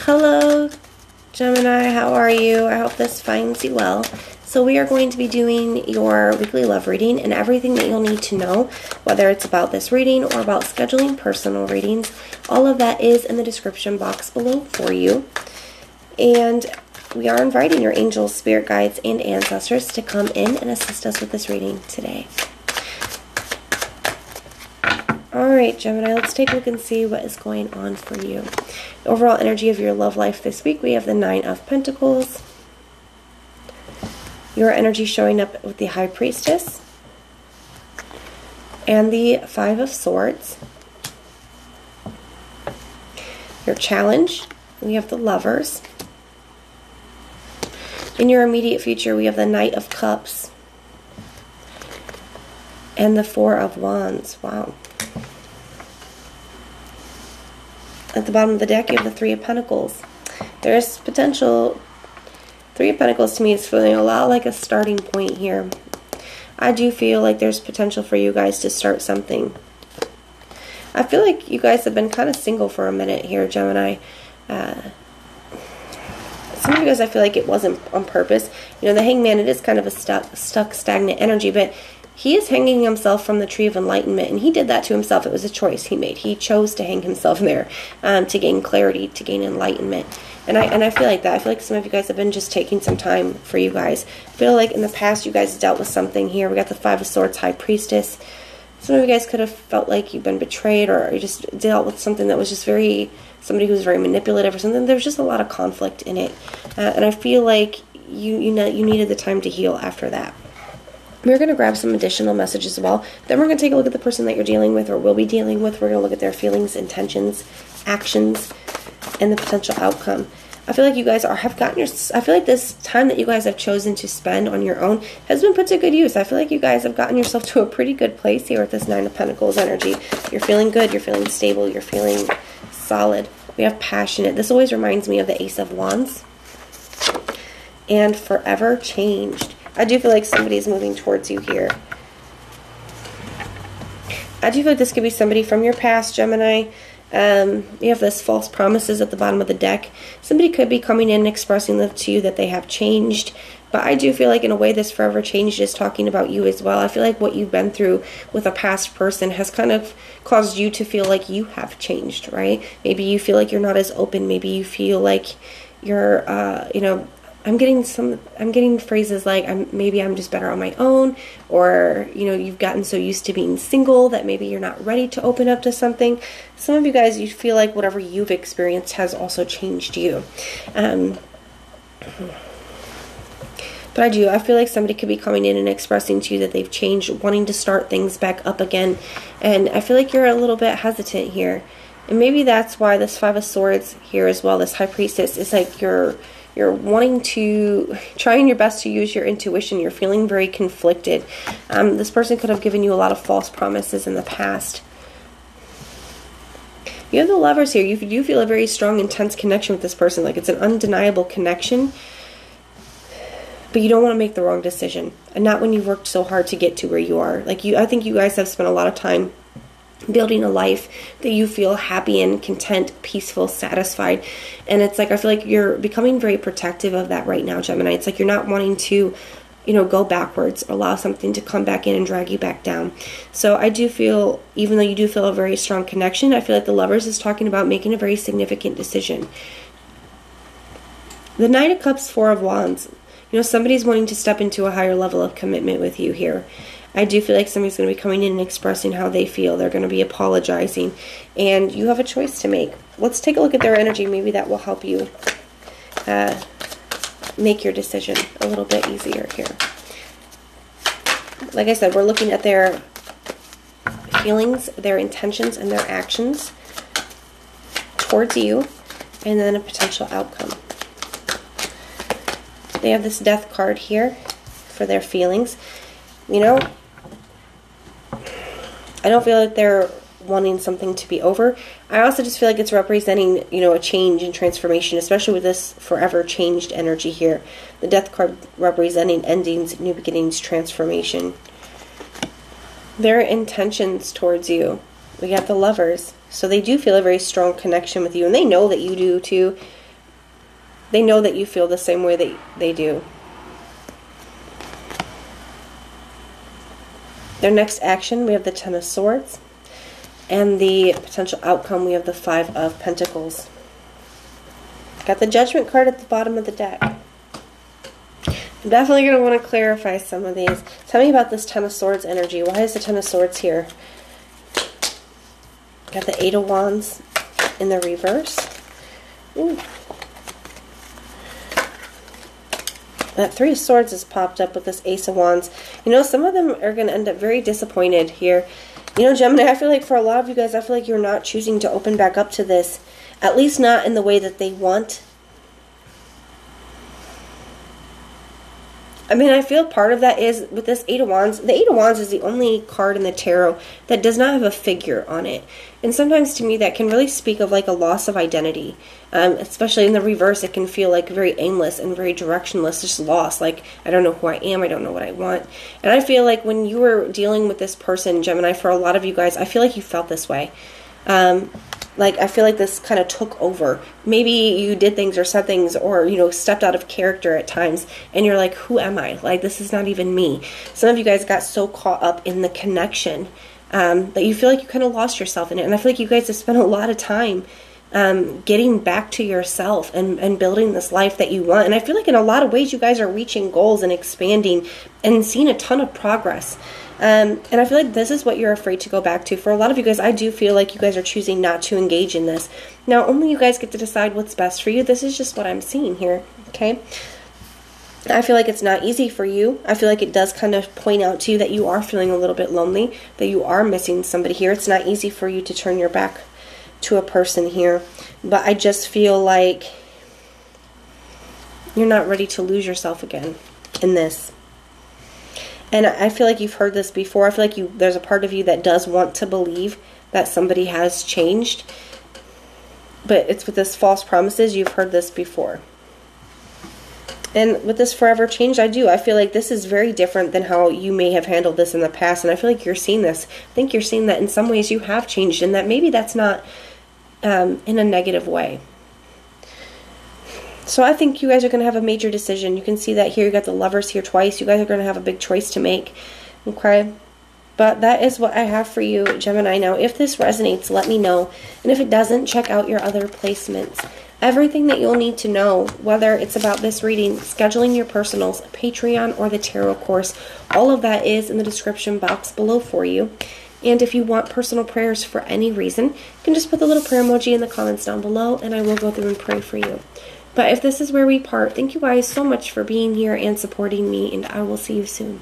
Hello, Gemini, how are you? I hope this finds you well. So we are going to be doing your weekly love reading and everything that you'll need to know, whether it's about this reading or about scheduling personal readings. All of that is in the description box below for you. And we are inviting your angels, spirit guides, and ancestors to come in and assist us with this reading today. Alright, Gemini, let's take a look and see what is going on for you. The overall energy of your love life this week, we have the Nine of Pentacles. Your energy showing up with the High Priestess. And the Five of Swords. Your challenge, we have the Lovers. In your immediate future, we have the Knight of Cups. And the Four of Wands. Wow. At the bottom of the deck, you have the Three of Pentacles. There's potential. Three of Pentacles to me is feeling a lot like a starting point here. I do feel like there's potential for you guys to start something. I feel like you guys have been kind of single for a minute here, Gemini. Some of you guys, I feel like it wasn't on purpose. You know, the Hangman, it is kind of a stuck, stagnant energy, but he is hanging himself from the Tree of Enlightenment, and he did that to himself. It was a choice he made. He chose to hang himself there to gain clarity, to gain enlightenment. And I feel like that. I feel like some of you guys have been just taking some time for you guys. I feel like in the past you guys dealt with something here. We got the Five of Swords, High Priestess. Some of you guys could have felt like you've been betrayed, or you just dealt with something that was just somebody who was very manipulative or something. There was just a lot of conflict in it. And I feel like you needed the time to heal after that. We're going to grab some additional messages as well. Then we're going to take a look at the person that you're dealing with or will be dealing with. We're going to look at their feelings, intentions, actions, and the potential outcome. I feel like you guys have gotten I feel like this time that you guys have chosen to spend on your own has been put to good use. I feel like you guys have gotten yourself to a pretty good place here with this Nine of Pentacles energy. You're feeling good. You're feeling stable. You're feeling solid. We have passionate. This always reminds me of the Ace of Wands. And forever changed. I do feel like somebody is moving towards you here. I do feel like this could be somebody from your past, Gemini. You have this false promises at the bottom of the deck. Somebody could be coming in and expressing to you that they have changed. But I do feel like in a way this forever changed is talking about you as well. I feel like what you've been through with a past person has kind of caused you to feel like you have changed, right? Maybe you feel like you're not as open. Maybe you feel like you're, I'm getting phrases like maybe I'm just better on my own, or you've gotten so used to being single that maybe you're not ready to open up to something. Some of you guys, you feel like whatever you've experienced has also changed you. But I feel like somebody could be coming in and expressing to you that they've changed, wanting to start things back up again. And I feel like you're a little bit hesitant here. And maybe that's why this Five of Swords here as well, this High Priestess, is like you're trying your best to use your intuition. You're feeling very conflicted. This person could have given you a lot of false promises in the past. You have the Lovers here. You do feel a very strong, intense connection with this person. Like it's an undeniable connection. But you don't want to make the wrong decision. And not when you've worked so hard to get to where you are. I think you guys have spent a lot of time building a life that you feel happy and content, peaceful, satisfied. And it's like, I feel like you're becoming very protective of that right now, Gemini. It's like you're not wanting to, go backwards, or allow something to come back in and drag you back down. So I do feel, even though you do feel a very strong connection, I feel like the Lovers is talking about making a very significant decision. The Knight of Cups, Four of Wands. Somebody's wanting to step into a higher level of commitment with you here. I do feel like somebody's going to be coming in and expressing how they feel. They're going to be apologizing. And you have a choice to make. Let's take a look at their energy. Maybe that will help you make your decision a little bit easier here. Like I said, we're looking at their feelings, their intentions, and their actions towards you. And then a potential outcome. They have this Death card here for their feelings. I don't feel like they're wanting something to be over. I also just feel like it's representing, a change and transformation, especially with this forever changed energy here. The Death card representing endings, new beginnings, transformation. Their intentions towards you. We got the Lovers. So they do feel a very strong connection with you, and they know that you do too. They know that you feel the same way that they do. Their next action, we have the Ten of Swords. And the potential outcome, we have the Five of Pentacles. Got the Judgment card at the bottom of the deck. I'm definitely going to want to clarify some of these. Tell me about this Ten of Swords energy. Why is the Ten of Swords here? Got the Eight of Wands in the reverse. Ooh. That Three of Swords has popped up with this Ace of Wands. You know, some of them are going to end up very disappointed here. You know, Gemini, I feel like for a lot of you guys, I feel like you're not choosing to open back up to this. At least not in the way that they want. I mean, I feel part of that is with this Eight of Wands. The Eight of Wands is the only card in the tarot that does not have a figure on it. And sometimes to me that can really speak of like a loss of identity. Especially in the reverse, it can feel like very aimless and very directionless, just lost. Like, I don't know who I am, I don't know what I want. And I feel like when you were dealing with this person, Gemini, for a lot of you guys, I feel like you felt this way. Like, I feel like this kind of took over. Maybe you did things or said things or, you know, stepped out of character at times. And you're like, who am I? Like, this is not even me. Some of you guys got so caught up in the connection that you feel like you kind of lost yourself in it. And I feel like you guys have spent a lot of time getting back to yourself and building this life that you want. And I feel like in a lot of ways you guys are reaching goals and expanding and seeing a ton of progress. And I feel like this is what you're afraid to go back to. For a lot of you guys, I do feel like you guys are choosing not to engage in this. Now, only you guys get to decide what's best for you. This is just what I'm seeing here, okay? I feel like it's not easy for you. I feel like it does kind of point out to you that you are feeling a little bit lonely, that you are missing somebody here. It's not easy for you to turn your back to a person here. But I just feel like you're not ready to lose yourself again in this. And I feel like you've heard this before. I feel like there's a part of you that does want to believe that somebody has changed. But it's with this false promises, you've heard this before. And with this forever change, I feel like this is very different than how you may have handled this in the past. And I feel like you're seeing this. I think you're seeing that in some ways you have changed and that maybe that's not in a negative way. So I think you guys are going to have a major decision. You can see that here. You got the Lovers here twice. You guys are going to have a big choice to make. Okay? But that is what I have for you, Gemini. Now, if this resonates, let me know. And if it doesn't, check out your other placements. Everything that you'll need to know, whether it's about this reading, scheduling your personals, Patreon, or the tarot course, all of that is in the description box below for you. And if you want personal prayers for any reason, you can just put the little prayer emoji in the comments down below, and I will go through and pray for you. But if this is where we part, thank you guys so much for being here and supporting me, and I will see you soon.